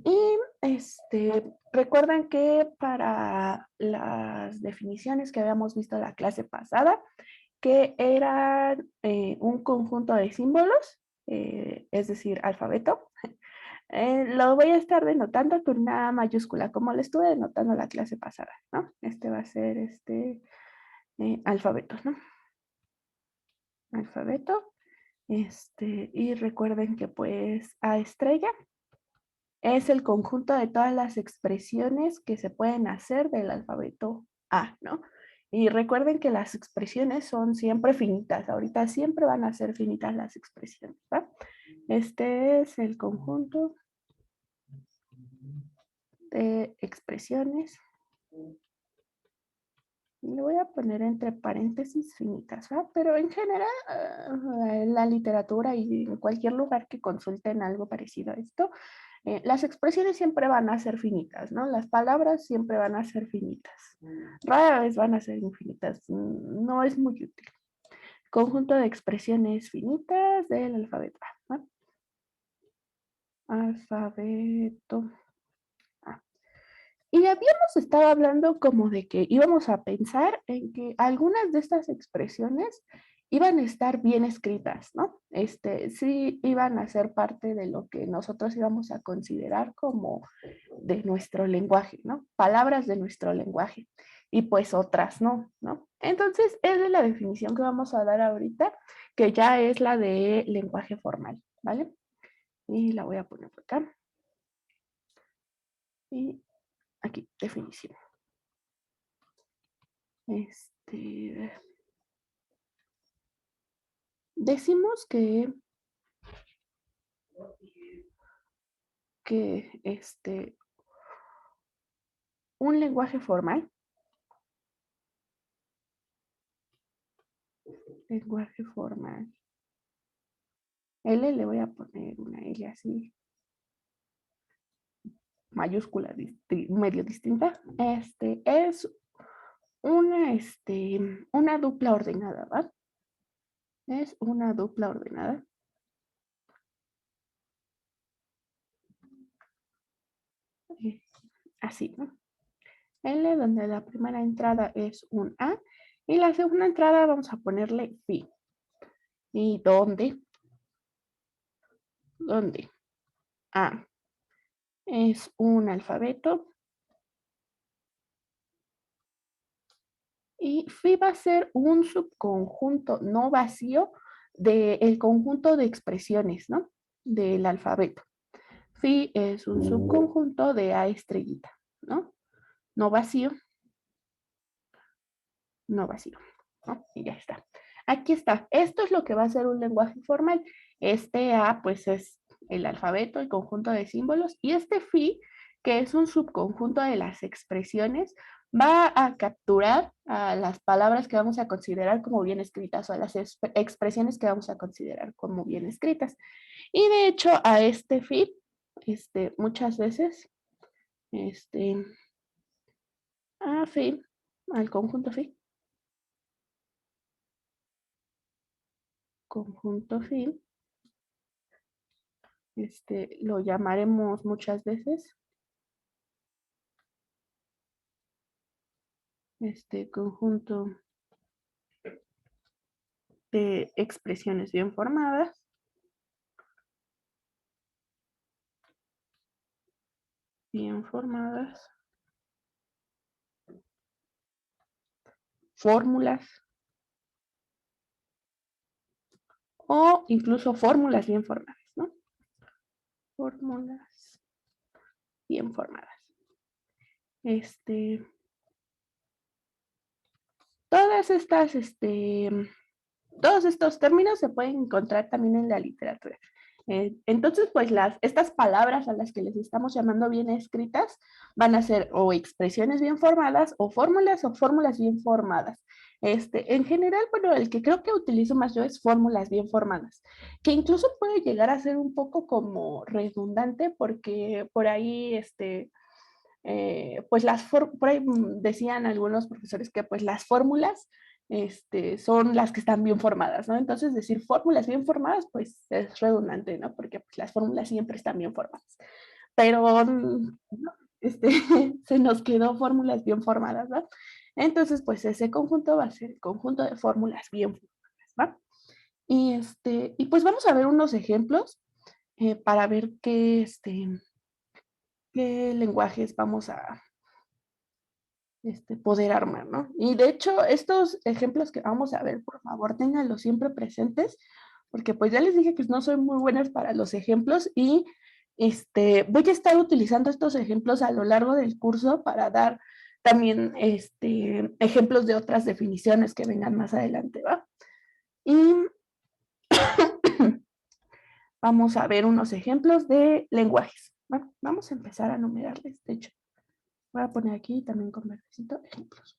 Y recuerden que para las definiciones que habíamos visto en la clase pasada, que eran un conjunto de símbolos, es decir, alfabeto, lo voy a estar denotando con una mayúscula, como lo estuve denotando la clase pasada, ¿no? Este va a ser alfabeto, ¿no? Alfabeto. Y recuerden que pues A estrella es el conjunto de todas las expresiones que se pueden hacer del alfabeto A, ¿no? Y recuerden que las expresiones son siempre finitas, ahorita siempre van a ser finitas las expresiones, ¿va? Este es el conjunto de expresiones. Le voy a poner entre paréntesis finitas, ¿va? Pero en general, en la literatura y en cualquier lugar que consulten algo parecido a esto, las expresiones siempre van a ser finitas, ¿no? Las palabras siempre van a ser finitas. Rara vez van a ser infinitas. No es muy útil. Conjunto de expresiones finitas del alfabeto. ¿No? Alfabeto. A. Y habíamos estado hablando como de que íbamos a pensar en que algunas de estas expresiones iban a estar bien escritas, ¿no? Sí iban a ser parte de lo que nosotros íbamos a considerar como de nuestro lenguaje, ¿no? Palabras de nuestro lenguaje y pues otras no, ¿no? Entonces, esa es la definición que vamos a dar ahorita, que ya es la de lenguaje formal, ¿vale? Y la voy a poner por acá. Y aquí, definición. Decimos que un lenguaje formal, lenguaje formal, L le voy a poner una L así, mayúscula medio distinta, es una dupla ordenada, ¿va? Es una dupla ordenada. Así, ¿no? L, donde la primera entrada es un A, y la segunda entrada vamos a ponerle phi. ¿Y dónde? ¿Dónde? A es un alfabeto. Y phi va a ser un subconjunto no vacío del conjunto de expresiones, ¿no? Del alfabeto. Phi es un subconjunto de A estrellita, ¿no? No vacío, no vacío, ¿no? Y ya está. Aquí está. Esto es lo que va a ser un lenguaje formal. Este A, pues, es el alfabeto, el conjunto de símbolos, y este phi, que es un subconjunto de las expresiones, va a capturar a las palabras que vamos a considerar como bien escritas o a las expresiones que vamos a considerar como bien escritas. Y de hecho, a este phi, muchas veces, este, a phi, al conjunto phi, conjunto phi, lo llamaremos muchas veces conjunto de expresiones bien formadas, fórmulas o incluso fórmulas bien formadas, ¿no? Fórmulas bien formadas. Todas estas, todos estos términos se pueden encontrar también en la literatura. Entonces, pues estas palabras a las que les estamos llamando bien escritas van a ser o expresiones bien formadas o fórmulas bien formadas. En general, bueno, el que creo que utilizo más yo es fórmulas bien formadas, que incluso puede llegar a ser un poco como redundante porque por ahí, pues por ahí decían algunos profesores que pues las fórmulas son las que están bien formadas, ¿no? Entonces decir fórmulas bien formadas pues es redundante, ¿no? Porque pues, las fórmulas siempre están bien formadas. pero no, se nos quedó fórmulas bien formadas, ¿va? Entonces, pues ese conjunto va a ser el conjunto de fórmulas bien formadas, ¿va? Y pues vamos a ver unos ejemplos para ver qué lenguajes vamos a poder armar, ¿no? Y de hecho, estos ejemplos que vamos a ver, por favor, ténganlos siempre presentes, porque pues ya les dije que no soy muy buena para los ejemplos y voy a estar utilizando estos ejemplos a lo largo del curso para dar también ejemplos de otras definiciones que vengan más adelante, ¿va? Y vamos a ver unos ejemplos de lenguajes. Bueno, vamos a empezar a numerarles, de hecho. Voy a poner aquí también con verdecito ejemplos.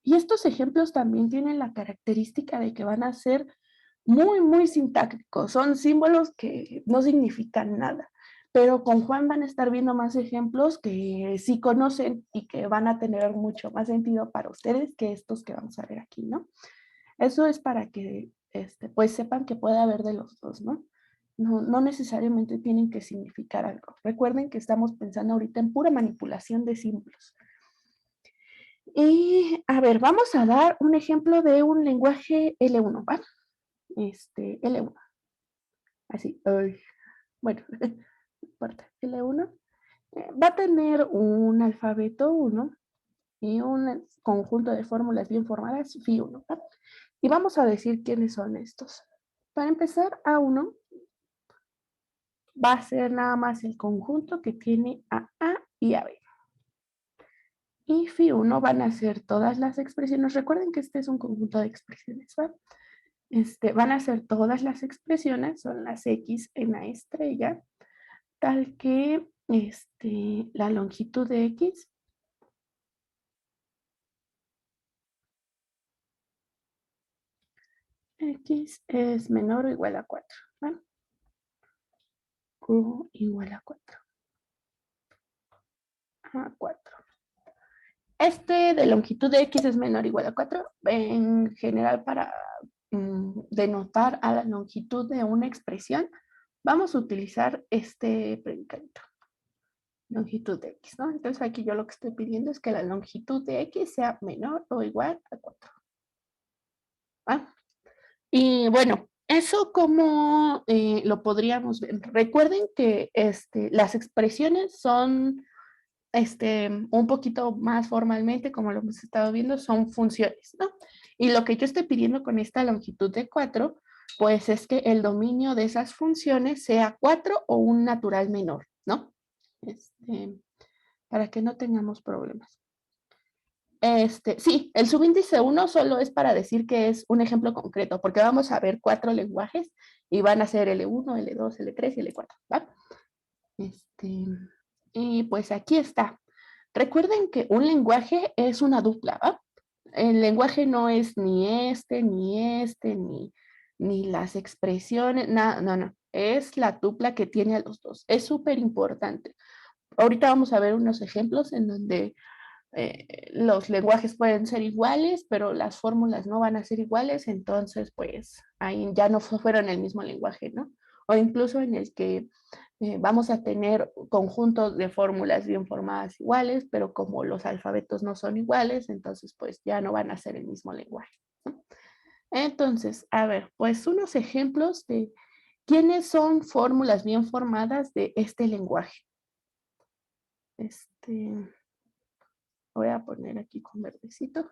Y estos ejemplos también tienen la característica de que van a ser muy, muy sintácticos. Son símbolos que no significan nada. Pero con Juan van a estar viendo más ejemplos que sí conocen y que van a tener mucho más sentido para ustedes que estos que vamos a ver aquí, ¿no? Eso es para que pues sepan que puede haber de los dos, ¿no? No necesariamente tienen que significar algo. Recuerden que estamos pensando ahorita en pura manipulación de símbolos. Y a ver, vamos a dar un ejemplo de un lenguaje L1, ¿va? L1. Así, ay, bueno, no importa, L1. Va a tener un alfabeto 1 y un conjunto de fórmulas bien formadas, Phi1, ¿va? Y vamos a decir quiénes son estos. Para empezar, A1 va a ser nada más el conjunto que tiene a A y a B. Y Phi1 van a ser todas las expresiones. Recuerden que este es un conjunto de expresiones, ¿va? Van a ser todas las expresiones, son las X en la estrella, tal que la longitud de X es menor o igual a 4. ¿Va? Q igual a 4. A 4. De longitud de X es menor o igual a 4. En general, para denotar a la longitud de una expresión, vamos a utilizar este predicadito. Longitud de X, ¿no? Entonces aquí yo lo que estoy pidiendo es que la longitud de X sea menor o igual a 4. ¿Va? Y bueno, eso como lo podríamos ver. Recuerden que las expresiones son un poquito más formalmente, como lo hemos estado viendo, son funciones, ¿no? Y lo que yo estoy pidiendo con esta longitud de 4, pues es que el dominio de esas funciones sea 4 o un natural menor, ¿no? Para que no tengamos problemas. Sí, el subíndice 1 solo es para decir que es un ejemplo concreto, porque vamos a ver 4 lenguajes y van a ser L1, L2, L3 y L4, ¿va? Y pues aquí está. Recuerden que un lenguaje es una dupla, ¿va? El lenguaje no es ni las expresiones, no. Es la dupla que tiene a los dos. Es súper importante. Ahorita vamos a ver unos ejemplos en donde los lenguajes pueden ser iguales, pero las fórmulas no van a ser iguales, entonces pues ahí ya no fueron el mismo lenguaje, ¿no? O incluso en el que vamos a tener conjuntos de fórmulas bien formadas iguales, pero como los alfabetos no son iguales, entonces pues ya no van a ser el mismo lenguaje, ¿no? Entonces, a ver, pues unos ejemplos de quiénes son fórmulas bien formadas de este lenguaje. Voy a poner aquí con verdecito.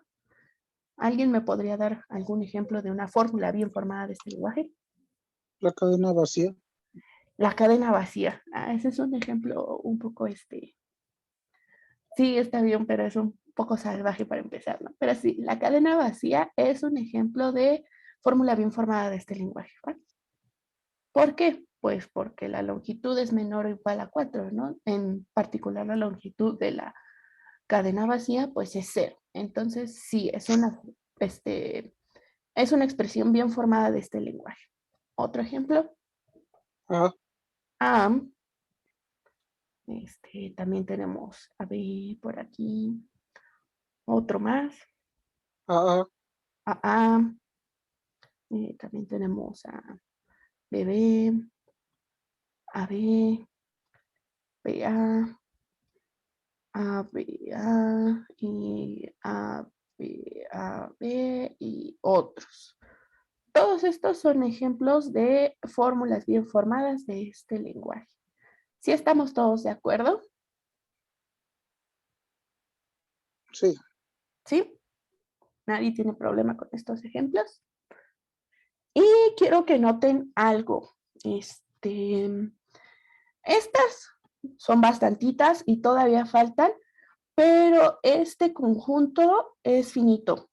¿Alguien me podría dar algún ejemplo de una fórmula bien formada de este lenguaje? La cadena vacía. La cadena vacía. Ese es un ejemplo un poco, sí, está bien, pero es un poco salvaje para empezar, ¿no? Pero sí, la cadena vacía es un ejemplo de fórmula bien formada de este lenguaje, ¿vale? ¿Por qué? Pues porque la longitud es menor o igual a 4, ¿no? En particular la longitud de la cadena vacía, pues es 0. Entonces, sí, es una expresión bien formada de este lenguaje. Otro ejemplo, A, am. También tenemos, a ver, por aquí, otro más, A, a, también tenemos a bebé, A, B, B, A, B, A, B y otros. Todos estos son ejemplos de fórmulas bien formadas de este lenguaje. ¿Sí estamos todos de acuerdo? Sí, ¿Sí? ¿Nadie tiene problema con estos ejemplos? Y quiero que noten algo. Estas son bastantitas y todavía faltan, pero este conjunto es finito.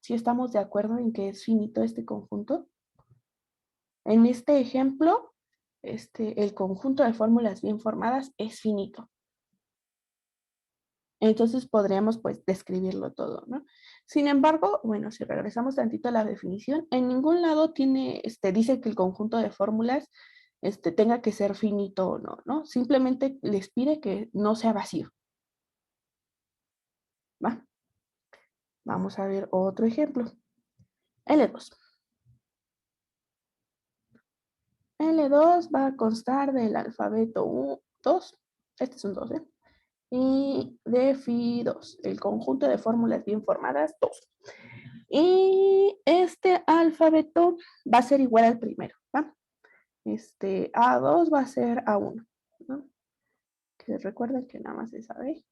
¿Sí estamos de acuerdo en que es finito este conjunto? En este ejemplo, el conjunto de fórmulas bien formadas es finito. Entonces podríamos pues describirlo todo, ¿no? Sin embargo, bueno, si regresamos tantito a la definición, en ningún lado dice que el conjunto de fórmulas tenga que ser finito o no, ¿no? Simplemente les pide que no sea vacío, ¿va? Vamos a ver otro ejemplo. L2. L2 va a constar del alfabeto 2, este es un 2, ¿eh? Y de Fi2, el conjunto de fórmulas bien formadas, 2. Y este alfabeto va a ser igual al primero, ¿va? A2 va a ser A1, ¿no? Que recuerden que nada más es AB.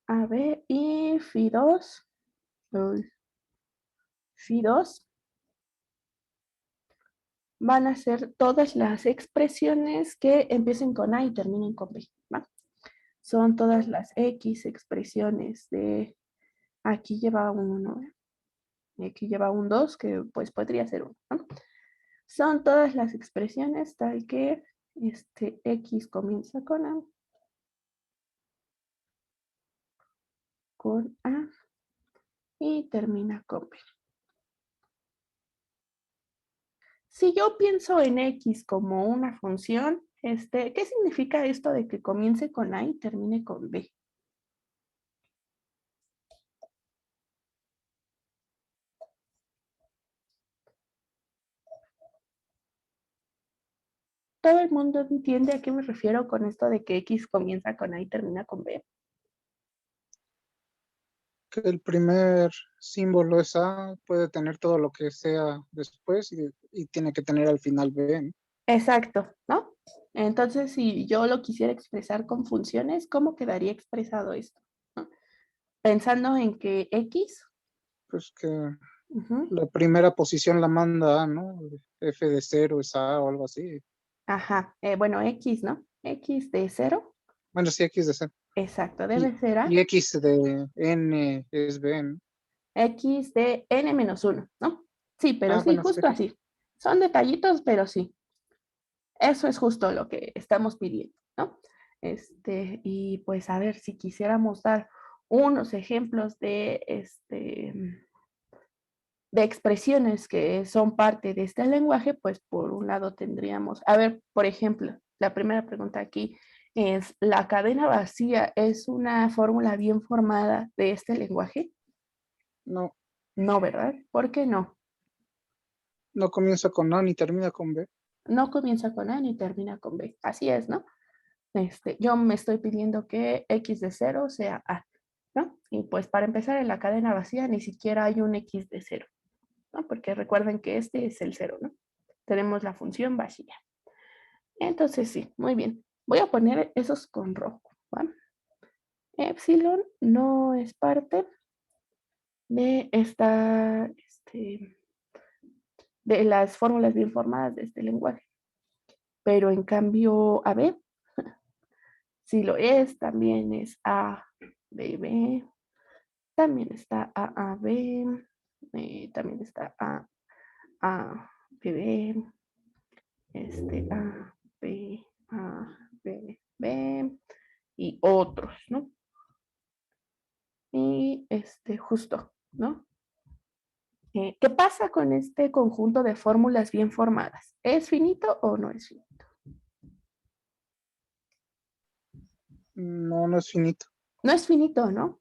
AB y Fi2, Fi2 van a ser todas las expresiones que empiecen con A y terminen con B, ¿va? Son todas las X expresiones de, aquí lleva un 1, y aquí lleva un 2, que pues podría ser 1, ¿no? Son todas las expresiones tal que X comienza con A y termina con B. Si yo pienso en X como una función, ¿qué significa esto de que comience con A y termine con B? ¿Todo el mundo entiende a qué me refiero con esto de que X comienza con A y termina con B? que el primer símbolo es A, puede tener todo lo que sea después y tiene que tener al final B, ¿no? Exacto, ¿no? Entonces, si yo lo quisiera expresar con funciones, ¿cómo quedaría expresado esto? ¿No? Pensando en que X, Pues que ujú, la primera posición la manda A, ¿no? F de 0 es A o algo así. ajá, bueno, X, ¿no? X de 0, Bueno, sí, X de 0. exacto, Y, debe ser A, y X de N es B, ¿no? X de N-1, ¿no? Sí, pero Ah, sí, bueno, sí. justo así. Son detallitos, pero sí. Eso es justo lo que estamos pidiendo, ¿no? Y pues a ver, si quisiéramos dar unos ejemplos de expresiones que son parte de este lenguaje, pues por un lado tendríamos, a ver, por ejemplo, la primera pregunta aquí es, ¿la cadena vacía es una fórmula bien formada de este lenguaje? No, No, ¿verdad? ¿Por qué no? no comienza con A ni termina con B. No comienza con A ni termina con B. Así es, ¿no? Yo me estoy pidiendo que X de 0 sea A, ¿no? Y pues para empezar en la cadena vacía ni siquiera hay un X de 0, ¿no? Porque recuerden que este es el 0, ¿no? Tenemos la función vacía. Entonces sí, muy bien. Voy a poner esos con rojo, ¿va? Epsilon no es parte de de las fórmulas bien formadas de este lenguaje. Pero en cambio, a B, si lo es, también es A, B, B, también está A, A, B, también está A, B, B, A, B, A, B, B, y otros, ¿no? Y justo, ¿no? ¿Qué pasa con este conjunto de fórmulas bien formadas? ¿Es finito o no es finito? No, no es finito. No es finito, ¿no?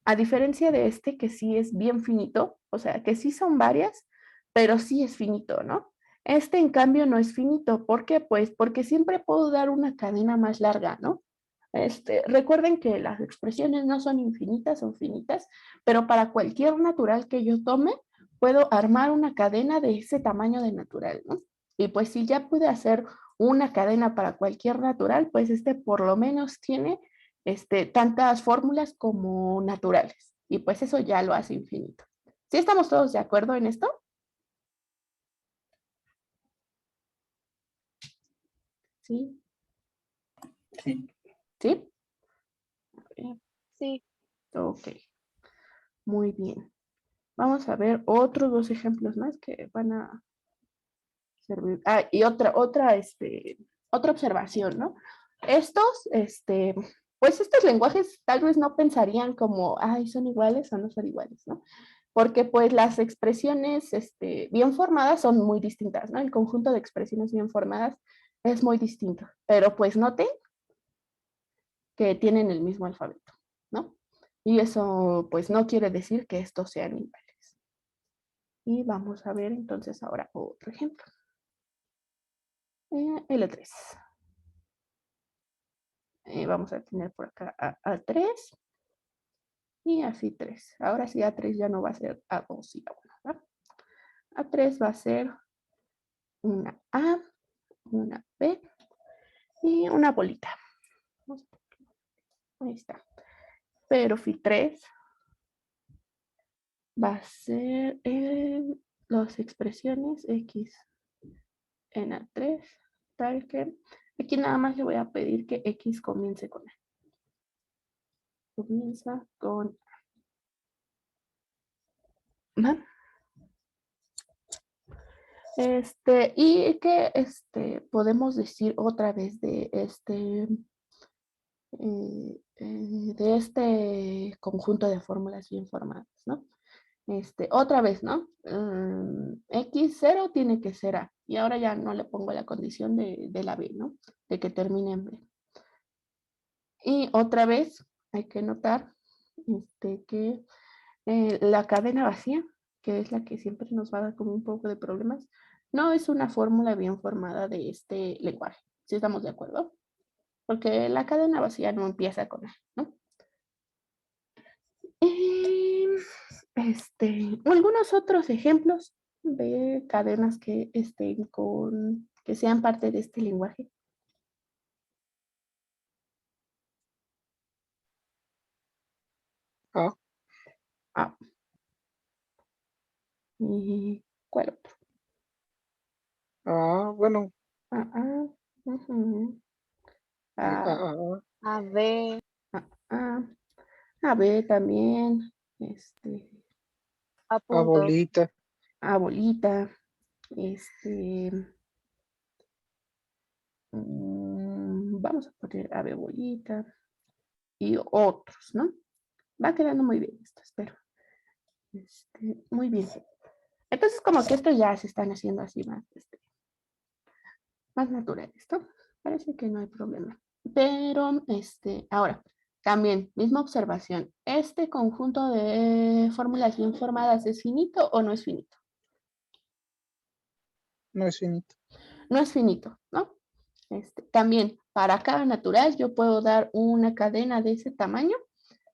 A diferencia de este que sí es bien finito, o sea, que sí son varias, pero sí es finito, ¿no? Este, en cambio, no es finito. ¿Por qué? Pues porque siempre puedo dar una cadena más larga, ¿no? Recuerden que las expresiones no son infinitas, son finitas, pero para cualquier natural que yo tome, puedo armar una cadena de ese tamaño de natural, ¿no? Y pues si ya pude hacer una cadena para cualquier natural, pues por lo menos tiene tantas fórmulas como naturales. Y pues eso ya lo hace infinito. ¿Sí estamos todos de acuerdo en esto? Sí. Sí. ¿Sí? Sí. Ok, muy bien. Vamos a ver otros dos ejemplos más que van a servir. Ah, y otra observación, ¿no? Estos, pues estos lenguajes tal vez no pensarían como, ay, son iguales o no son iguales, ¿no? Porque pues las expresiones bien formadas son muy distintas, ¿no? El conjunto de expresiones bien formadas es muy distinto, pero pues noten que tienen el mismo alfabeto, ¿no? Y eso pues no quiere decir que estos sean iguales. Y vamos a ver entonces ahora otro ejemplo. L3. Vamos a tener por acá A3 y así 3. Ahora sí A3 ya no va a ser A2 y A1, ¿verdad? A3 va a ser una A, una B y una bolita. Ahí está. Pero Fi3 va a ser las expresiones X en A3, tal que aquí nada más le voy a pedir que X comience con A. Comienza con A. Y que podemos decir otra vez de este conjunto de fórmulas bien formadas, ¿no? Otra vez, ¿no? X0 tiene que ser A. Y ahora ya no le pongo la condición de la B, ¿no? De que termine en B. Y otra vez hay que notar que la cadena vacía, que es la que siempre nos va a dar como un poco de problemas, no es una fórmula bien formada de este lenguaje. ¿Sí estamos de acuerdo? Porque la cadena vacía no empieza con A, ¿no? Y, algunos otros ejemplos de cadenas que que sean parte de este lenguaje. Ah, Ah. ¿Y cuál otro? bueno, Ah, ah, ujú. Ah, A ver. ah, ah. A B también. A a punto. bolita, A bolita. Vamos a poner A B bolita. Y otros, ¿no? Va quedando muy bien esto, espero. Muy bien. Entonces, como que estos ya se están haciendo así más, más naturales, ¿no? Parece que no hay problema. Pero, ahora, también, misma observación. ¿Este conjunto de fórmulas bien formadas es finito o no es finito? no es finito. No es finito, ¿no? También, para cada natural, yo puedo dar una cadena de ese tamaño,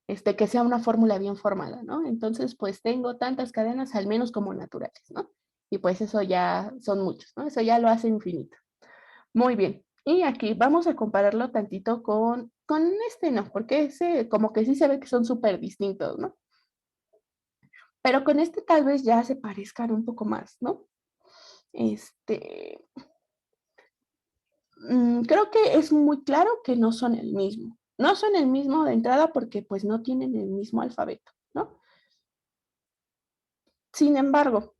que sea una fórmula bien formada, ¿no? Entonces, pues tengo tantas cadenas al menos como naturales, ¿no? Y pues eso ya son muchos, ¿no? Eso ya lo hace infinito. Muy bien. Y aquí vamos a compararlo tantito con no, porque ese como que sí se ve que son súper distintos, ¿no? Pero con tal vez ya se parezcan un poco más, ¿no? Este, creo que es muy claro que no son el mismo. No son el mismo de entrada porque pues no tienen el mismo alfabeto, ¿no? Sin embargo,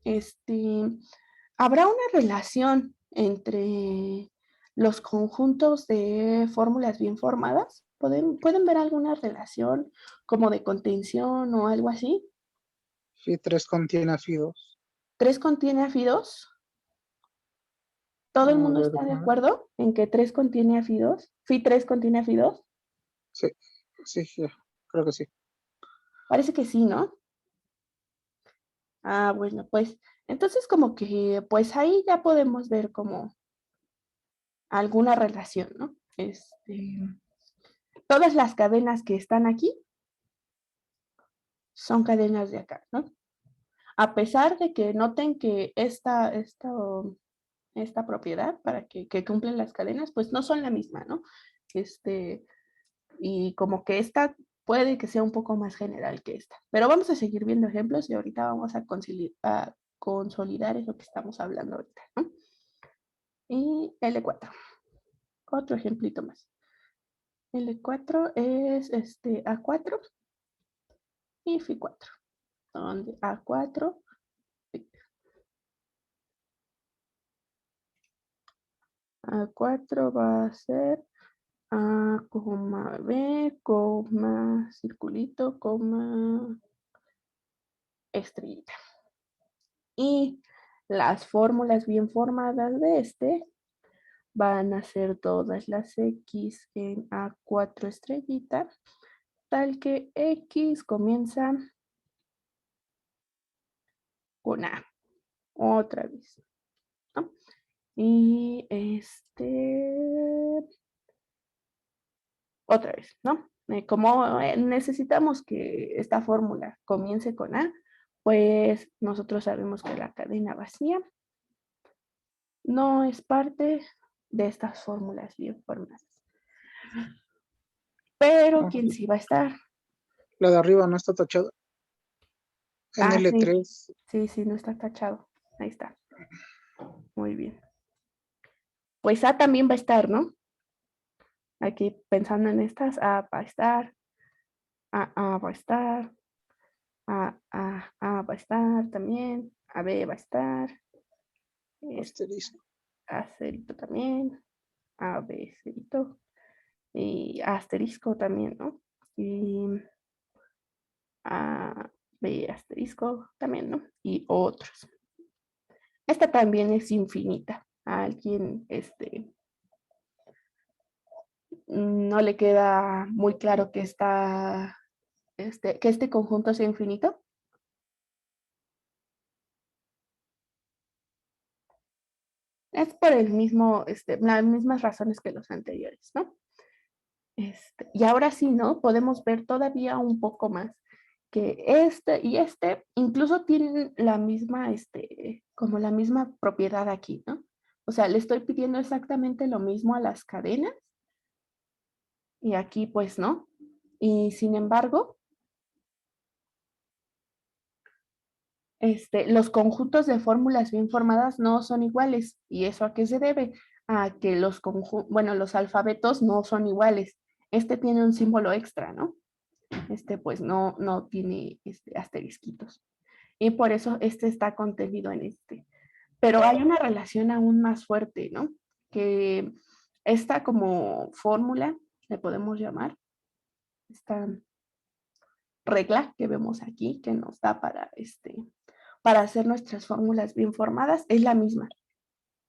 ¿habrá una relación entre los conjuntos de fórmulas bien formadas? ¿Pueden ver alguna relación como de contención o algo así? Fi3 contiene a Fi2. ¿3 contiene a Fi2? A ¿Todo el mundo ver, está de acuerdo en que 3 contiene a Fi2? ¿Fi3 contiene a Fi2? sí, sí, creo que sí. Parece que sí, ¿no? Ah, bueno, pues Entonces, como que, pues ahí ya podemos ver como alguna relación, ¿no? Todas las cadenas que están aquí son cadenas de acá, ¿no? A pesar de que noten que esta propiedad para que cumplen las cadenas, pues no son la misma, ¿no? Y como que esta puede que sea un poco más general que esta. Pero vamos a seguir viendo ejemplos y ahorita vamos a consolidar eso que estamos hablando ahorita, ¿no? Y L4, otro ejemplito más. L4 es A4 y Fi4, donde A4, A4 va a ser A, B, circulito, estrellita. Y las fórmulas bien formadas de van a ser todas las X en A4 estrellita, tal que X comienza con A, otra vez, ¿no? Y otra vez, ¿no? Como necesitamos que esta fórmula comience con A, pues nosotros sabemos que la cadena vacía no es parte de estas fórmulas bien formadas. Pero ¿quién sí va a estar? La de arriba no está tachada. En Ah, L3. sí, no está tachado. Ahí está. Muy bien. Pues A también va a estar, ¿no? Aquí pensando en estas, A va a estar, A va a estar, A va a estar también, B va a estar, Asterisco. A cerito también, B cerito, y asterisco también, ¿no? Y B asterisco también, ¿no? Y otros. Esta también es infinita. A alguien, no le queda muy claro que que este conjunto sea infinito. Es por el mismo, las mismas razones que los anteriores, ¿no? Y ahora sí, ¿no? Podemos ver todavía un poco más que y incluso tienen la misma, como la misma propiedad aquí, ¿no? O sea, le estoy pidiendo exactamente lo mismo a las cadenas y aquí pues no. Y sin embargo, los conjuntos de fórmulas bien formadas no son iguales. ¿Y eso a qué se debe? A que los alfabetos no son iguales. Este tiene un símbolo extra, ¿no? Pues no tiene asterisquitos. Y por eso este está contenido en este. Pero hay una relación aún más fuerte, ¿no? Que esta como fórmula, le podemos llamar, esta regla que vemos aquí, que nos da para hacer nuestras fórmulas bien formadas, es la misma.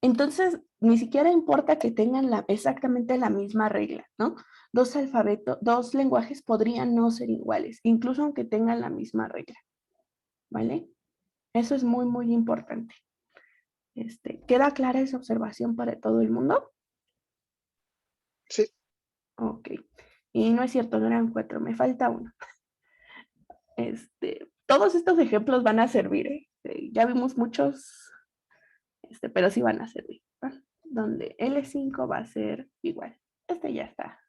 Entonces, ni siquiera importa que tengan exactamente la misma regla, ¿no? Dos lenguajes podrían no ser iguales, incluso aunque tengan la misma regla, ¿vale? Eso es muy, muy importante. ¿Queda clara esa observación para todo el mundo? Sí. Ok. Y no es cierto, no eran 4, me falta uno. Todos estos ejemplos van a servir, ¿eh? Ya vimos muchos, pero sí van a servir, ¿va? Donde L5 va a ser igual. Ya está.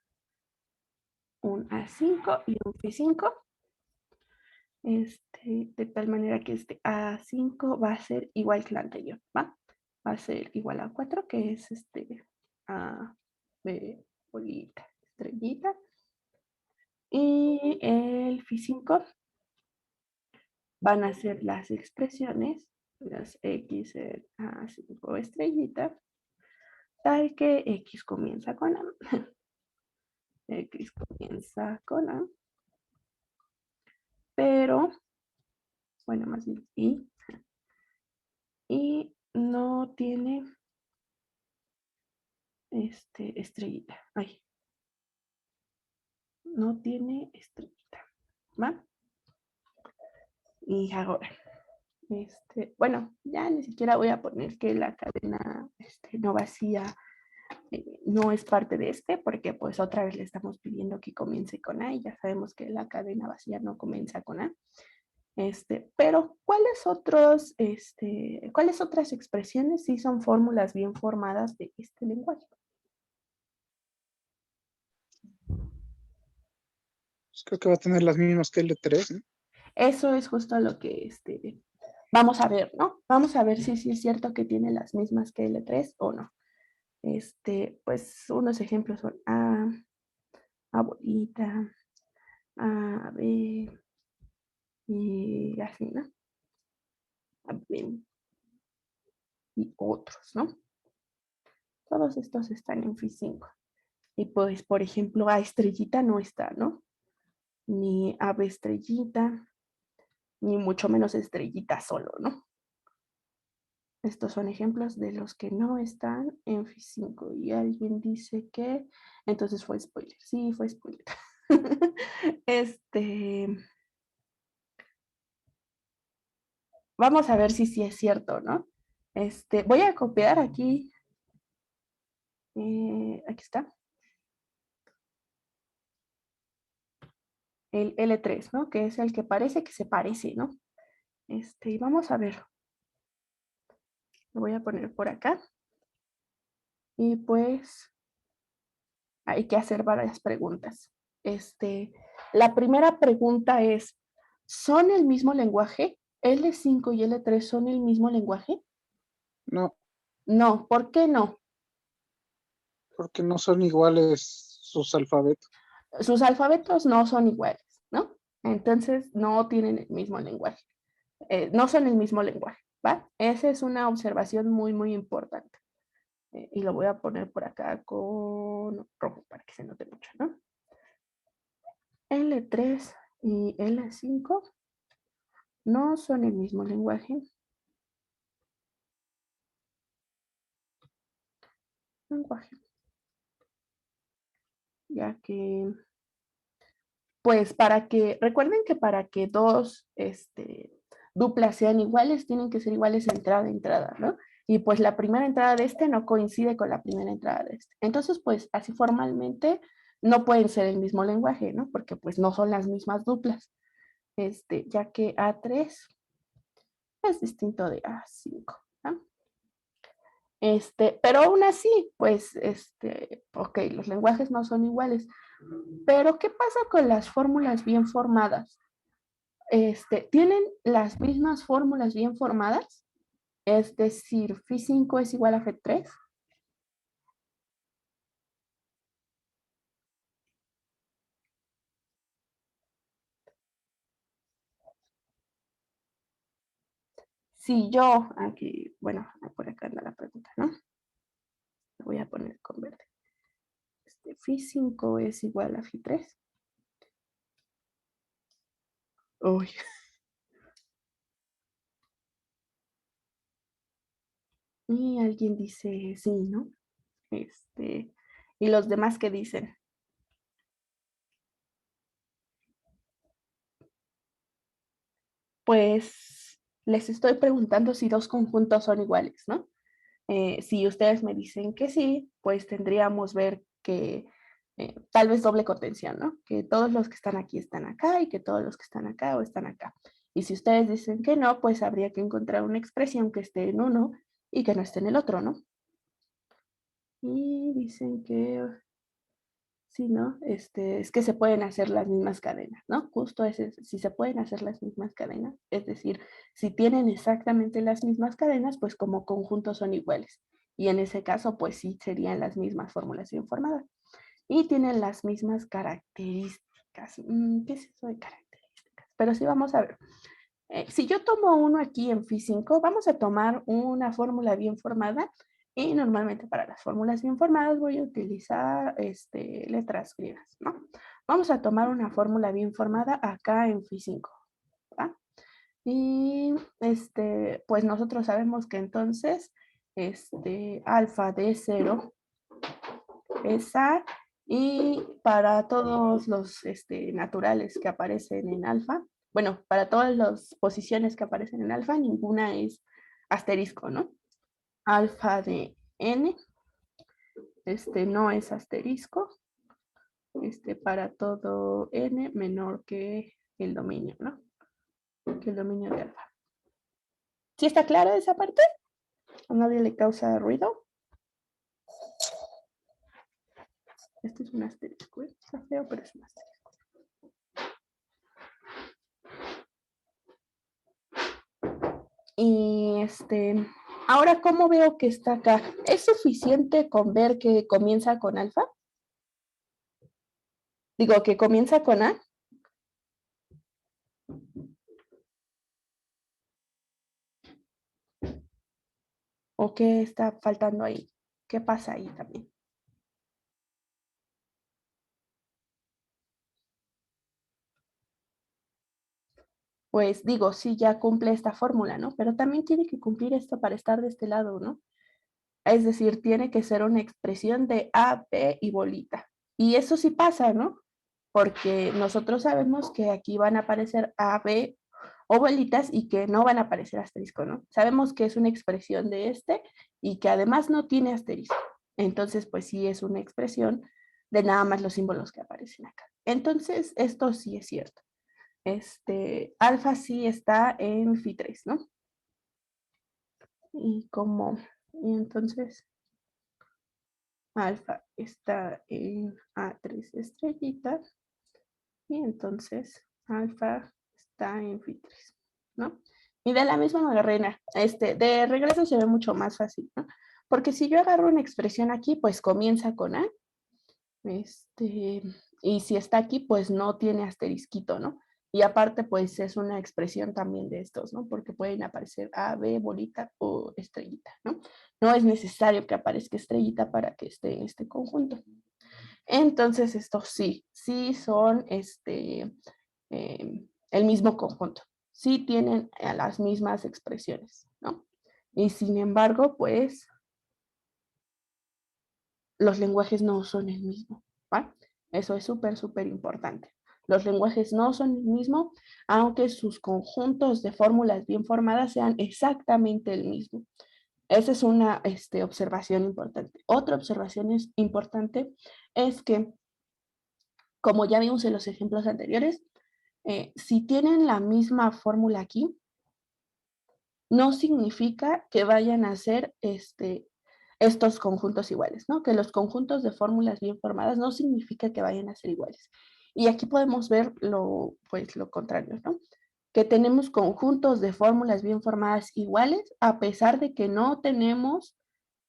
Un A5 y un F5. De tal manera que este A5 va a ser igual que el anterior, ¿va? Va a ser igual a 4, que es A, B, bolita, estrellita. Y el F5 van a ser las expresiones, las X en A5 estrellita, tal que X comienza con A. X comienza con A. Pero, bueno, más bien y no tiene estrellita. Ay, no tiene estrellita, ¿va? Y ahora, Bueno, ya ni siquiera voy a poner que la cadena no vacía no es parte de porque pues otra vez le estamos pidiendo que comience con A y ya sabemos que la cadena vacía no comienza con A. Pero ¿cuáles otras expresiones sí son fórmulas bien formadas de este lenguaje? Pues creo que va a tener las mismas que L3, ¿no? Eso es justo lo que vamos a ver, ¿no? Vamos a ver si sí es cierto que tiene las mismas que L3 o no. Pues unos ejemplos son A, abuelita, A, B, y así, ¿no? A, B, y otros, ¿no? Todos estos están en Fi5. Y pues, por ejemplo, A estrellita no está, ¿no? Ni ave estrellita, ni mucho menos estrellita solo, ¿no? Estos son ejemplos de los que no están en Fi5. Y alguien dice que, entonces fue spoiler. Sí, fue spoiler. Vamos a ver si sí es cierto, ¿no? Voy a copiar aquí. Aquí está. El L3, ¿no? Que es el que parece que se parece, ¿no? Y vamos a ver. Lo voy a poner por acá. Y pues hay que hacer varias preguntas. La primera pregunta es, ¿son el mismo lenguaje? ¿L5 y L3 son el mismo lenguaje? No, No, ¿por qué no? porque no son iguales sus alfabetos. Sus alfabetos no son iguales, ¿no? Entonces no tienen el mismo lenguaje. No son el mismo lenguaje, ¿va? Esa es una observación muy, muy importante. Y lo voy a poner por acá con rojo para que se note mucho, ¿no? L3 y L5 no son el mismo lenguaje. Ya que, pues recuerden que para que dos duplas sean iguales, tienen que ser iguales entrada a entrada, ¿no? Y pues la primera entrada de no coincide con la primera entrada de Entonces, pues así formalmente no pueden ser el mismo lenguaje, ¿no? Porque pues no son las mismas duplas. Ya que A3 es distinto de A5, ¿no? Pero aún así, pues, ok, los lenguajes no son iguales. Pero, ¿qué pasa con las fórmulas bien formadas? ¿Tienen las mismas fórmulas bien formadas? Es decir, Fi5 es igual a F3. Si yo, aquí, bueno, por acá anda la pregunta, ¿no? Lo voy a poner con verde. Fi5 es igual a Fi3. Uy. Y alguien dice sí, ¿no? Y los demás, ¿qué dicen? Pues les estoy preguntando si dos conjuntos son iguales, ¿no? Si ustedes me dicen que sí, pues tendríamos ver que tal vez doble contención, ¿no? Que todos los que están aquí están acá y que todos los que están acá o están acá. Y si ustedes dicen que no, pues habría que encontrar una expresión que esté en uno y que no esté en el otro, ¿no? Y dicen que sí, ¿no? Es que se pueden hacer las mismas cadenas, ¿no? Justo si se pueden hacer las mismas cadenas, es decir, si tienen exactamente las mismas cadenas, pues como conjuntos son iguales. Y en ese caso, pues sí, serían las mismas fórmulas bien formadas. Y tienen las mismas características. ¿Qué es eso de características? Pero sí, vamos a ver. Si yo tomo uno aquí en Fi5, vamos a tomar una fórmula bien formada y normalmente para las fórmulas bien formadas voy a utilizar letras griegas, ¿no? Vamos a tomar una fórmula bien formada acá en Fi5, ¿va? Y pues nosotros sabemos que entonces alfa de 0 es A y para todos los naturales que aparecen en alfa, bueno, para todas las posiciones que aparecen en alfa, ninguna es asterisco, ¿no? Alfa de n, no es asterisco, para todo n menor que el dominio, ¿no? Que el dominio de alfa. ¿Sí está clara esa parte? ¿A nadie le causa ruido? Este es un asterisco, ¿eh? Está feo, pero es un asterisco. Y ahora, ¿cómo veo que está acá? ¿Es suficiente con ver que comienza con alfa? Digo, que comienza con A. ¿O qué está faltando ahí? ¿Qué pasa ahí también? Pues digo, sí, ya cumple esta fórmula, ¿no? Pero también tiene que cumplir esto para estar de este lado, ¿no? Es decir, tiene que ser una expresión de A, B y bolita. Y eso sí pasa, ¿no? Porque nosotros sabemos que aquí van a aparecer A, B o bolitas y que no van a aparecer asterisco, ¿no? Sabemos que es una expresión de y que además no tiene asterisco. Entonces, pues sí es una expresión de nada más los símbolos que aparecen acá. Entonces, esto sí es cierto. Alfa sí está en Phi3, ¿no? Y entonces alfa está en A3 estrellita y entonces alfa está en Phi3, ¿no? Y de la misma manera, de regreso se ve mucho más fácil, ¿no? Porque si yo agarro una expresión aquí, pues comienza con A, y si está aquí, pues no tiene asterisquito, ¿no? Y aparte, pues es una expresión también de estos, ¿no? Porque pueden aparecer A, B, bolita o estrellita, ¿no? No es necesario que aparezca estrellita para que esté en este conjunto. Entonces, estos sí son el mismo conjunto. Sí tienen las mismas expresiones, ¿no? Y sin embargo, pues los lenguajes no son el mismo, ¿va? Eso es súper, súper importante. Los lenguajes no son el mismo, aunque sus conjuntos de fórmulas bien formadas sean exactamente el mismo. Esa es una observación importante. Otra observación importante es que, como ya vimos en los ejemplos anteriores, si tienen la misma fórmula aquí, no significa que vayan a ser estos conjuntos iguales, ¿no? Que los conjuntos de fórmulas bien formadas no significa que vayan a ser iguales. Y aquí podemos ver lo contrario, ¿no? Que tenemos conjuntos de fórmulas bien formadas iguales a pesar de que no tenemos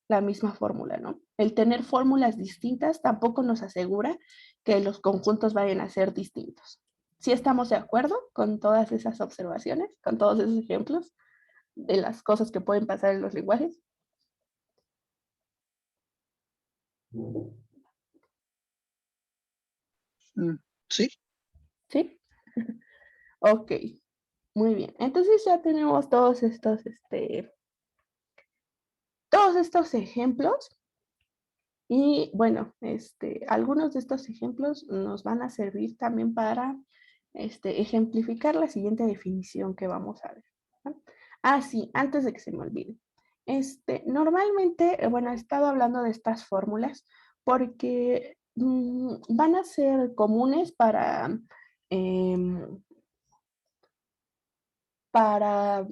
la misma fórmula, ¿no? El tener fórmulas distintas tampoco nos asegura que los conjuntos vayan a ser distintos. ¿Sí estamos de acuerdo con todas esas observaciones, con todos esos ejemplos de las cosas que pueden pasar en los lenguajes? Sí. ¿Sí? Ok, muy bien. Entonces ya tenemos todos estos ejemplos. Y bueno, algunos de estos ejemplos nos van a servir también para ejemplificar la siguiente definición que vamos a ver, ¿no? Ah, sí, antes de que se me olvide. Normalmente, bueno, he estado hablando de estas fórmulas porque van a ser comunes em, para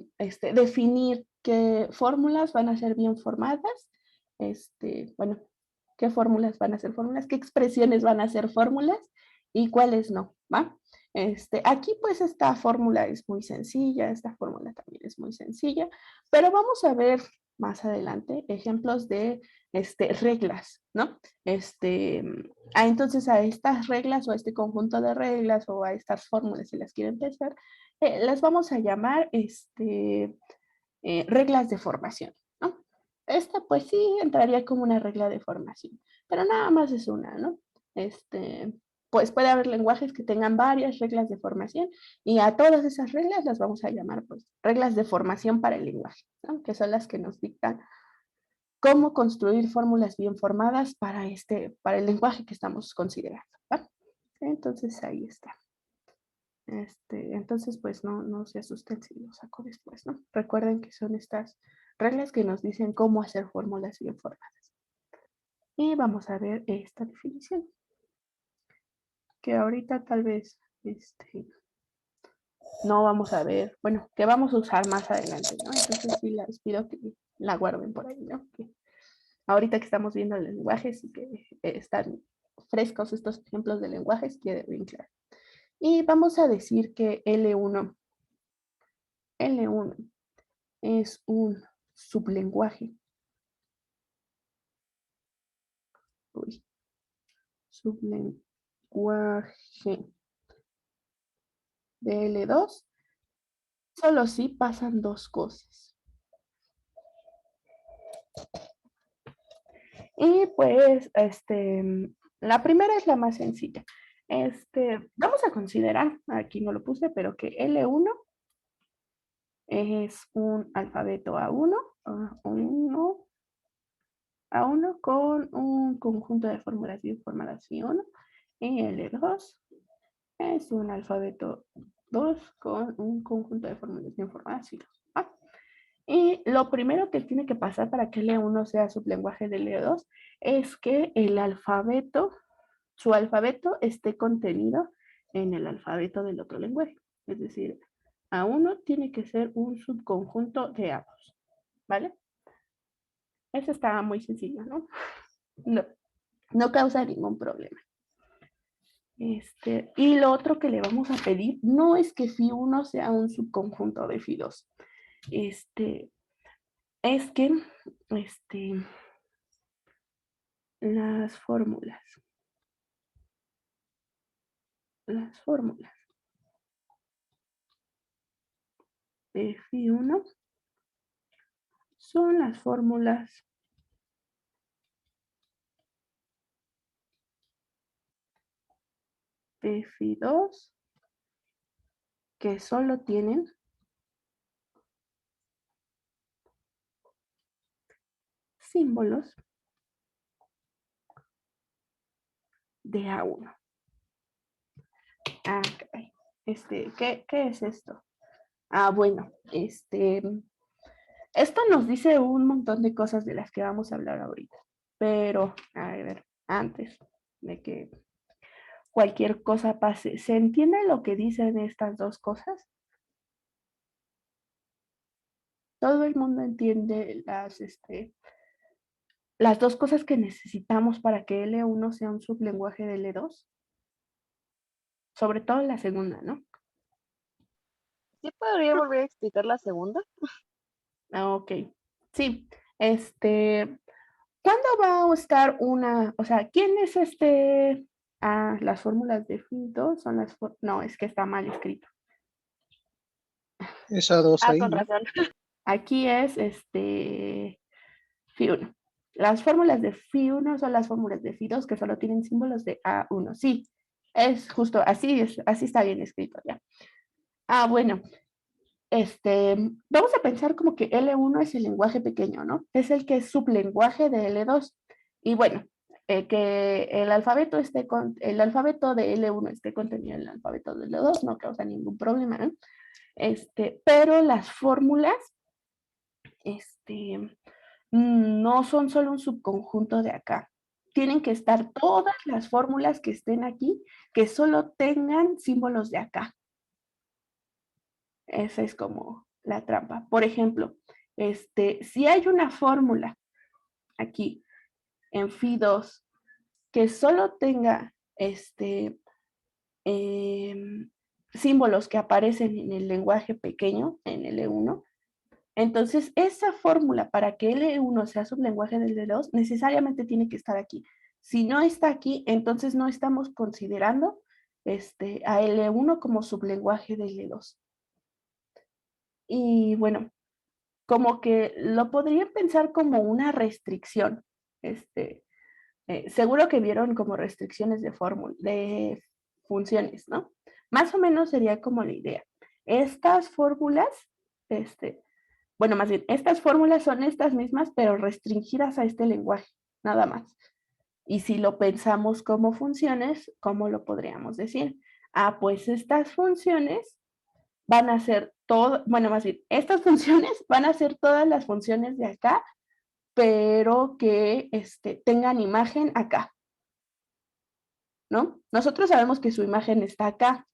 definir qué fórmulas van a ser bien formadas, bueno, qué fórmulas van a ser fórmulas, qué expresiones van a ser fórmulas y cuáles no, ¿va? Aquí pues esta fórmula es muy sencilla, esta fórmula también es muy sencilla, pero vamos a ver más adelante ejemplos de reglas, ¿no? Entonces a estas reglas o a este conjunto de reglas o a estas fórmulas, si las quieren pensar, las vamos a llamar reglas de formación, ¿no? Esta pues sí entraría como una regla de formación, pero nada más es una, ¿no? Pues puede haber lenguajes que tengan varias reglas de formación y a todas esas reglas las vamos a llamar pues reglas de formación para el lenguaje, ¿no? Que son las que nos dictan cómo construir fórmulas bien formadas para el lenguaje que estamos considerando, ¿va? Entonces ahí está. Entonces, pues no se asusten si lo saco después, ¿no? Recuerden que son estas reglas que nos dicen cómo hacer fórmulas bien formadas. Y vamos a ver esta definición, que ahorita tal vez no vamos a ver, bueno, que vamos a usar más adelante, ¿no? Entonces sí les pido que la guarden por ahí, ¿no? Que ahorita que estamos viendo el lenguaje, sí que están frescos estos ejemplos de lenguajes, quede bien claro. Y vamos a decir que L1 es un sublenguaje. Sublenguaje de L2, solo si pasan dos cosas. Y pues, la primera es la más sencilla. Vamos a considerar, aquí no lo puse, pero que L1 es un alfabeto A1 con un conjunto de fórmulas y información. Y L2 es un alfabeto 2 con un conjunto de fórmulas y información. Y lo primero que tiene que pasar para que L1 sea sublenguaje de L2 es que su alfabeto esté contenido en el alfabeto del otro lenguaje. Es decir, A1 tiene que ser un subconjunto de A2, ¿vale? Eso está muy sencillo, ¿no? No causa ningún problema. Y lo otro que le vamos a pedir no es que Phi1 sea un subconjunto de Phi2. Es que las fórmulas de Phi1 son las fórmulas de Phi2 que solo tienen símbolos de A1. Caray. ¿Qué es esto? Bueno, esto nos dice un montón de cosas de las que vamos a hablar ahorita, pero, a ver, antes de que cualquier cosa pase, ¿se entiende lo que dicen estas dos cosas? Todo el mundo entiende las dos cosas que necesitamos para que L1 sea un sublenguaje de L2, sobre todo la segunda, ¿no? ¿Sí podría volver a explicar la segunda? Ok, sí, ¿cuándo va a estar o sea, quién es las fórmulas de Phi2 son no, es que está mal escrito. Esa dos ahí, Con ¿no? razón. Aquí es Phi1. Las fórmulas de Phi1 son las fórmulas de Phi2 que solo tienen símbolos de A1. Sí, es justo así, así está bien escrito ya. Bueno, vamos a pensar como que L1 es el lenguaje pequeño, ¿no? Es el que es sublenguaje de L2. Y bueno, que el alfabeto de L1 esté contenido en el alfabeto de L2 no causa ningún problema, ¿no? Pero las fórmulas, no son solo un subconjunto de acá. Tienen que estar todas las fórmulas que estén aquí, que solo tengan símbolos de acá. Esa es como la trampa. Por ejemplo, si hay una fórmula aquí en Phi2 que solo tenga símbolos que aparecen en el lenguaje pequeño, en L1, entonces esa fórmula para que L1 sea sublenguaje del L2 necesariamente tiene que estar aquí. Si no está aquí, entonces no estamos considerando a L1 como sublenguaje del L2. Y bueno, como que lo podrían pensar como una restricción. Seguro que vieron como restricciones de funciones, ¿no? Más o menos sería como la idea. Estas fórmulas, bueno, más bien, estas fórmulas son estas mismas, pero restringidas a este lenguaje, nada más. Y si lo pensamos como funciones, ¿cómo lo podríamos decir? pues estas funciones van a ser todo, bueno, más bien, estas funciones van a ser todas las funciones de acá, pero que tengan imagen acá, ¿no? Nosotros sabemos que su imagen está acá,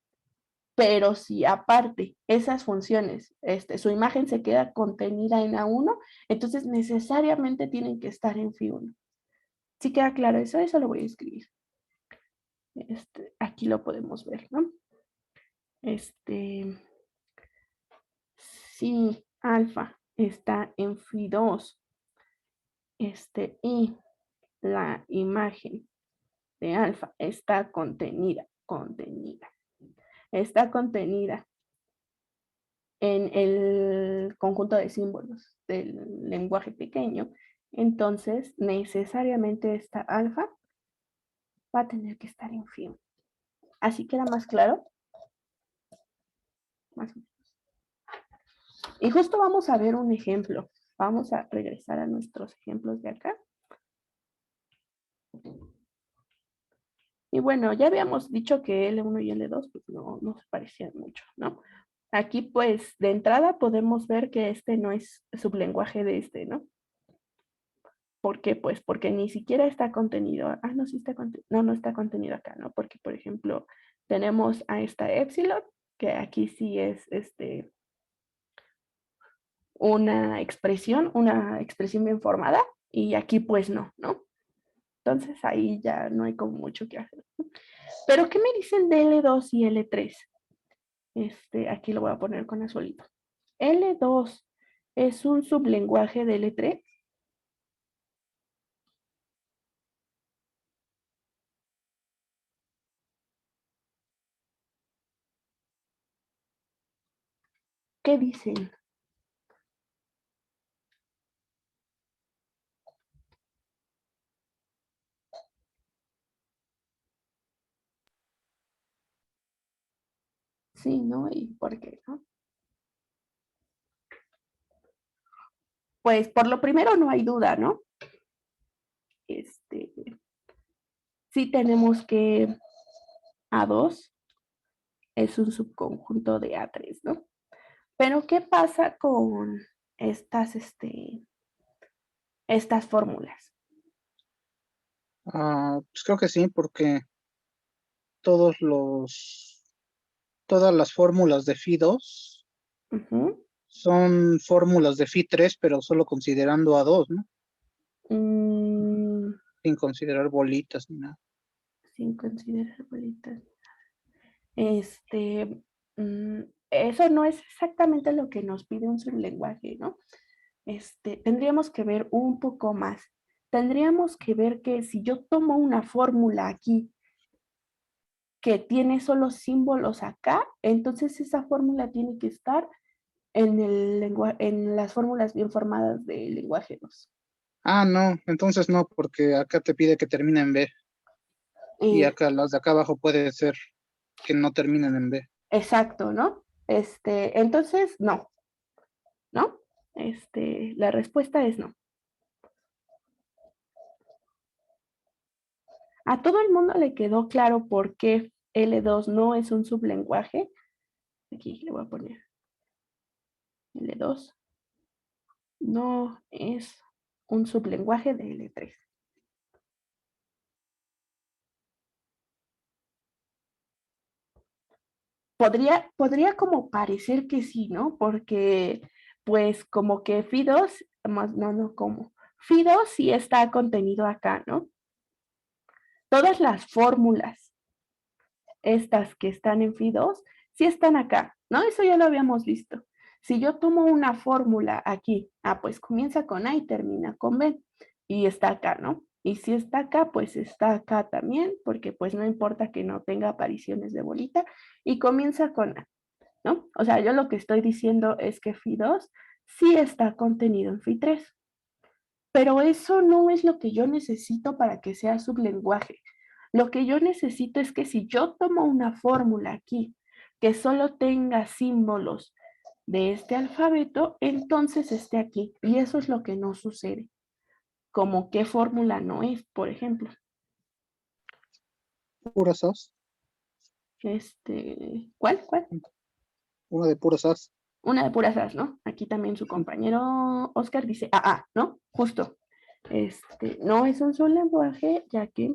pero si aparte esas funciones, su imagen se queda contenida en A1, entonces necesariamente tienen que estar en Phi1. ¿Sí queda claro eso? Eso lo voy a escribir. Aquí lo podemos ver, ¿no? Si alfa está en Phi2, y la imagen de alfa está contenida en el conjunto de símbolos del lenguaje pequeño, entonces necesariamente esta alfa va a tener que estar en Phi1. ¿Así queda más claro? Más o menos. Y justo vamos a ver un ejemplo. Vamos a regresar a nuestros ejemplos de acá. Y bueno, ya habíamos dicho que L1 y L2 pues no se parecían mucho, ¿no? Aquí pues de entrada podemos ver que este no es sublenguaje de ¿no? ¿Por qué? Pues porque ni siquiera está contenido. No, sí está contenido. No está contenido acá, ¿no? Porque, por ejemplo, tenemos a esta epsilon, que aquí sí es una expresión bien formada, y aquí pues no, ¿no? Entonces ahí ya no hay como mucho que hacer. Pero ¿qué me dicen de L2 y L3? Aquí lo voy a poner con azulito. L2 es un sublenguaje de L3. ¿Qué dicen? Sí, ¿no? ¿Y por qué, no? Pues por lo primero no hay duda, ¿no? Sí tenemos que A2 es un subconjunto de A3, ¿no? Pero ¿qué pasa con estas fórmulas? Pues creo que sí, porque todas las fórmulas de Phi2 Ujú. son fórmulas de Phi3, pero solo considerando A2, ¿no? Sin considerar bolitas ni nada. Sin considerar bolitas. Eso no es exactamente lo que nos pide un sublenguaje, ¿no? Tendríamos que ver un poco más. Tendríamos que ver que si yo tomo una fórmula aquí que tiene solo símbolos acá, entonces esa fórmula tiene que estar en las fórmulas bien formadas del lenguaje 2. No, entonces no, porque acá te pide que termine en B. Y acá las de acá abajo puede ser que no terminen en B. Exacto, ¿no? Entonces, no, ¿no? La respuesta es no. ¿A todo el mundo le quedó claro por qué L2 no es un sublenguaje? Aquí le voy a poner L2 no es un sublenguaje de L3. Podría como parecer que sí, ¿no? Porque pues como que Phi2, no, como Phi2 sí está contenido acá, ¿no? Todas las fórmulas, estas que están en Phi2, sí están acá, ¿no? Eso ya lo habíamos visto. Si yo tomo una fórmula aquí, pues comienza con A y termina con B, y está acá, ¿no? Y si está acá, pues está acá también, porque pues no importa que no tenga apariciones de bolita, y comienza con A, ¿no? O sea, yo lo que estoy diciendo es que Phi2 sí está contenido en Phi3, pero eso no es lo que yo necesito para que sea sublenguaje. Lo que yo necesito es que si yo tomo una fórmula aquí que solo tenga símbolos de este alfabeto, entonces esté aquí. Y eso es lo que no sucede. Como qué fórmula no es, por ejemplo. Puras As. ¿Cuál? Uno de puros as. Una de puras as, ¿no? Aquí también su compañero Oscar dice AA, ¿no? Justo. No es un sublenguaje, ya que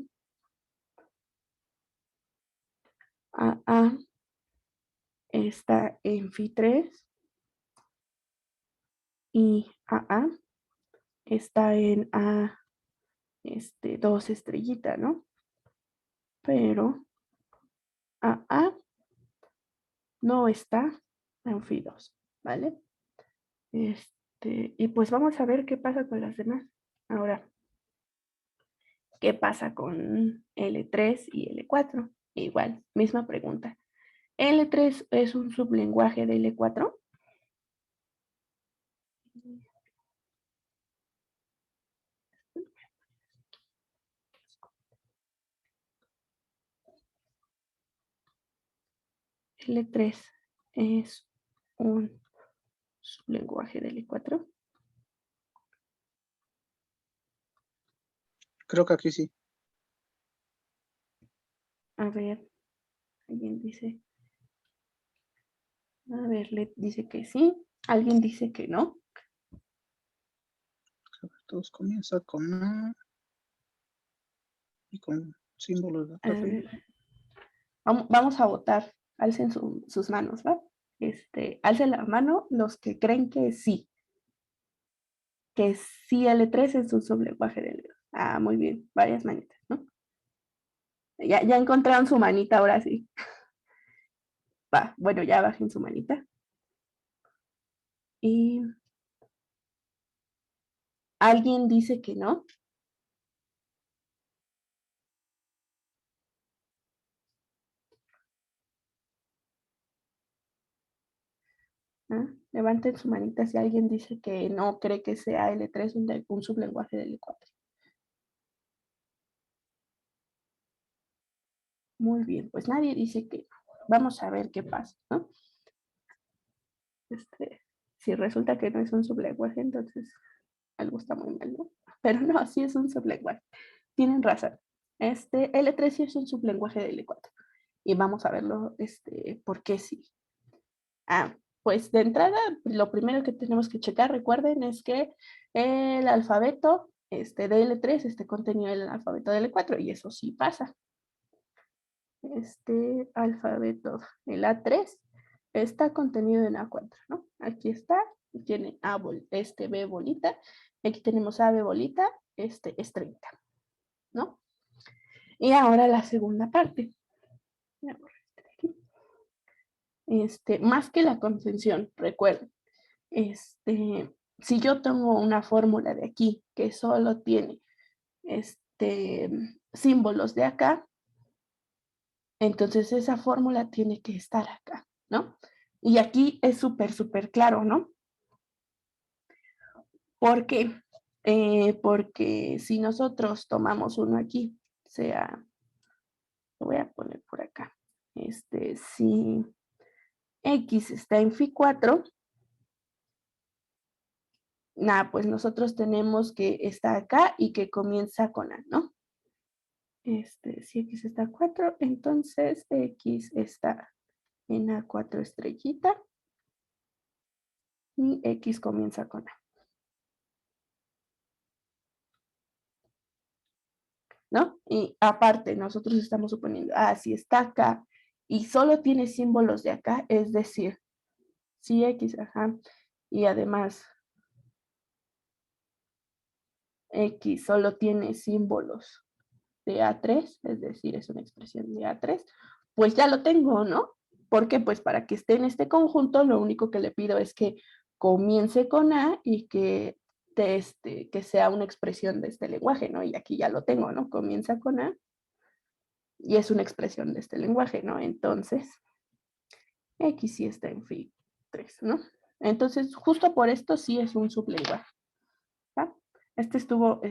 AA está en Fi3 y AA está en A, 2 estrellita, ¿no? Pero AA no está en Fi2, ¿vale? Y pues vamos a ver qué pasa con las demás. Ahora, ¿qué pasa con L3 y L4? Igual, misma pregunta. ¿L3 es un sublenguaje de L4? L3 es un sublenguaje de L4. Creo que aquí sí. A ver, alguien dice. A ver, le dice que sí. Alguien dice que no. Todos comienzan con A y con símbolos de A acá arriba. ver, vamos a votar. Alcen sus manos, ¿va? Alcen la mano los que creen que sí L3 es un sublenguaje de L2. Ah, muy bien, varias manitas, ¿no? Ya encontraron su manita, ahora sí. Va, bueno, ya bajen su manita. Y alguien dice que no. ¿Ah? Levanten su manita si alguien dice que no cree que sea L3 un sublenguaje de L4. Muy bien, pues nadie dice que no. Vamos a ver qué pasa, ¿no? Si resulta que no es un sublenguaje, entonces algo está muy mal, ¿no? Pero no, sí es un sublenguaje. Tienen razón. L3 sí es un sublenguaje de L4. Y vamos a verlo, por qué sí. Pues de entrada, lo primero que tenemos que checar, recuerden, es que el alfabeto de L3 esté contenido en el alfabeto de L4, y eso sí pasa. Alfabeto, el A3, está contenido en A4, ¿no? Aquí está, tiene B bolita, aquí tenemos A, B bolita, estrellita, ¿no? Y ahora la segunda parte. Más que la contención, recuerden, si yo tengo una fórmula de aquí que solo tiene símbolos de acá, entonces esa fórmula tiene que estar acá, ¿no? Y aquí es súper claro, ¿no? ¿Por qué? Porque si nosotros tomamos uno aquí, lo voy a poner por acá, si X está en Fi4, pues nosotros tenemos que está acá y que comienza con A, ¿no? Si X está 4, entonces X está en A4 estrellita y X comienza con A, ¿no? Y aparte, nosotros estamos suponiendo, si está acá y solo tiene símbolos de acá, es decir, si X, y además X solo tiene símbolos de A3, es decir, es una expresión de A3, pues ya lo tengo, ¿no? Porque pues para que esté en este conjunto, lo único que le pido es que comience con A y que sea una expresión de este lenguaje, ¿no? Y aquí ya lo tengo, ¿no? Comienza con A y es una expresión de este lenguaje, ¿no? Entonces, X sí está en Fi3, ¿no? Entonces, justo por esto sí es un sublenguaje, ¿va? Estuvo,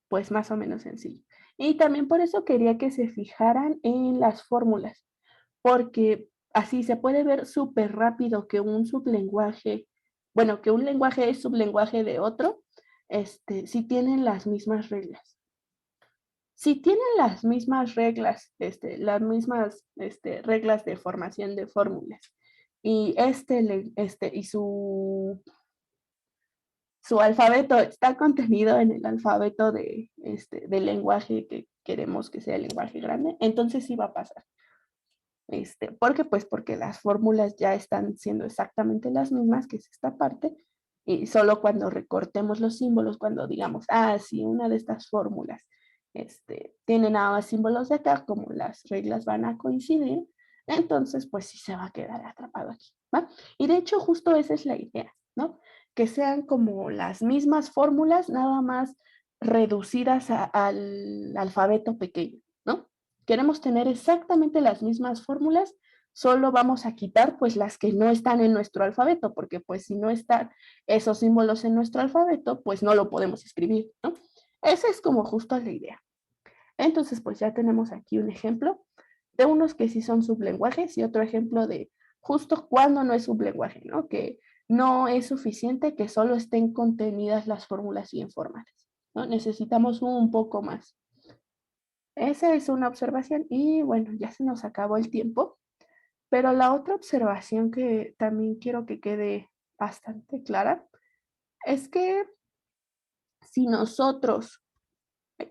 pues más o menos sencillo. Y también por eso quería que se fijaran en las fórmulas, porque así se puede ver súper rápido que un sublenguaje, bueno, que un lenguaje es sublenguaje de otro, si tienen las mismas reglas. Si tienen las mismas reglas, las mismas reglas de formación de fórmulas y su alfabeto está contenido en el alfabeto del lenguaje que queremos que sea el lenguaje grande, entonces sí va a pasar. ¿Por qué? Pues porque las fórmulas ya están siendo exactamente las mismas, que es esta parte, y solo cuando recortemos los símbolos, cuando digamos, sí, una de estas fórmulas tiene nada más símbolos de acá, como las reglas van a coincidir, entonces pues sí se va a quedar atrapado aquí, ¿va? Y de hecho justo esa es la idea, ¿no? Que sean como las mismas fórmulas, nada más reducidas al alfabeto pequeño, ¿no? Queremos tener exactamente las mismas fórmulas, solo vamos a quitar pues las que no están en nuestro alfabeto, porque pues si no están esos símbolos en nuestro alfabeto, pues no lo podemos escribir, ¿no? Esa es como justo la idea. Entonces pues ya tenemos aquí un ejemplo de unos que sí son sublenguajes y otro ejemplo de justo cuando no es sublenguaje, ¿no? Que no es suficiente que solo estén contenidas las fórmulas bien formales, ¿no? Necesitamos un poco más. Esa es una observación y bueno, ya se nos acabó el tiempo, pero la otra observación que también quiero que quede bastante clara es que si nosotros, ahí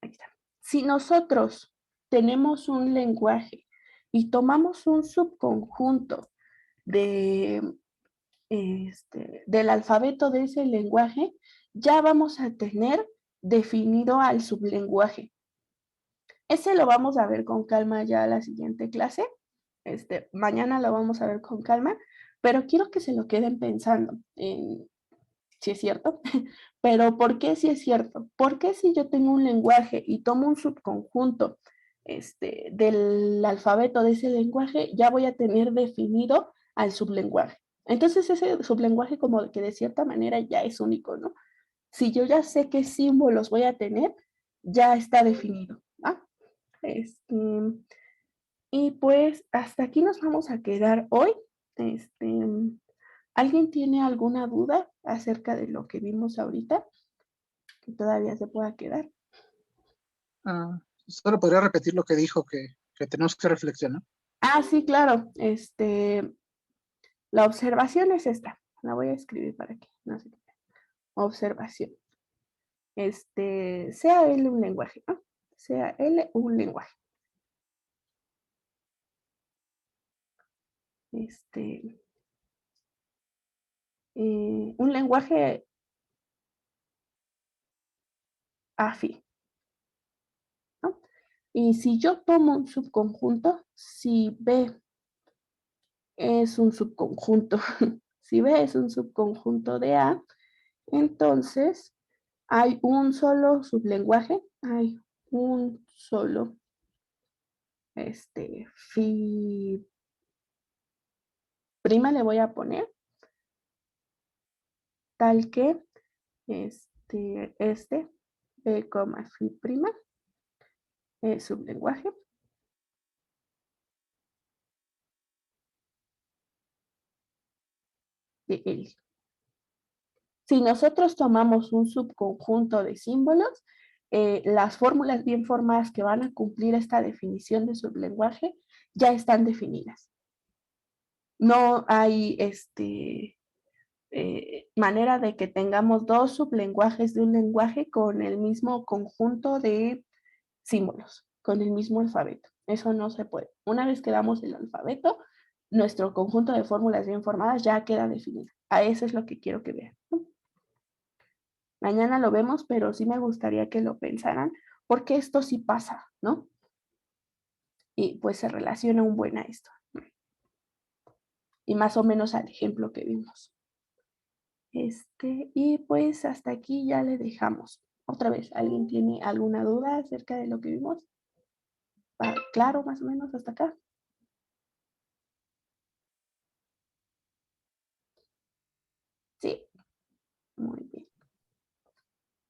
está, si nosotros tenemos un lenguaje y tomamos un subconjunto de, del alfabeto de ese lenguaje, ya vamos a tener definido al sublenguaje. Ese lo vamos a ver con calma ya la siguiente clase. Mañana lo vamos a ver con calma, pero quiero que se lo queden pensando en si es cierto, pero ¿por qué si es cierto? Porque si yo tengo un lenguaje y tomo un subconjunto del alfabeto de ese lenguaje, ya voy a tener definido al sublenguaje. Entonces ese sublenguaje como que de cierta manera ya es único, ¿no? Si yo ya sé qué símbolos voy a tener, ya está definido, ¿ah? Este, y pues hasta aquí nos vamos a quedar hoy. Este, ¿Alguien tiene alguna duda acerca de lo que vimos ahorita? Que todavía se pueda quedar. Solo podría repetir lo que dijo, que tenemos que reflexionar. Sí, claro. La observación es esta. La voy a escribir para que no se quede. Observación. Sea L un lenguaje, ¿no? Sea L un lenguaje. Un lenguaje AFI, ¿no? Y si yo tomo un subconjunto, si B es un subconjunto, si B es un subconjunto de A, entonces hay un solo sublenguaje, hay un solo phi prima le voy a poner, tal que B, phi prima es sublenguaje de L. Si nosotros tomamos un subconjunto de símbolos, las fórmulas bien formadas que van a cumplir esta definición de sublenguaje ya están definidas. No hay manera de que tengamos dos sublenguajes de un lenguaje con el mismo conjunto de símbolos, con el mismo alfabeto. Eso no se puede. Una vez que damos el alfabeto, nuestro conjunto de fórmulas bien formadas ya queda definido. A eso es lo que quiero que vean, ¿no? Mañana lo vemos, pero sí me gustaría que lo pensaran, porque esto sí pasa, ¿no? Y pues se relaciona un buen a esto. Y más o menos al ejemplo que vimos. Y pues hasta aquí ya le dejamos. Otra vez, ¿alguien tiene alguna duda acerca de lo que vimos? ¿Va claro más o menos hasta acá?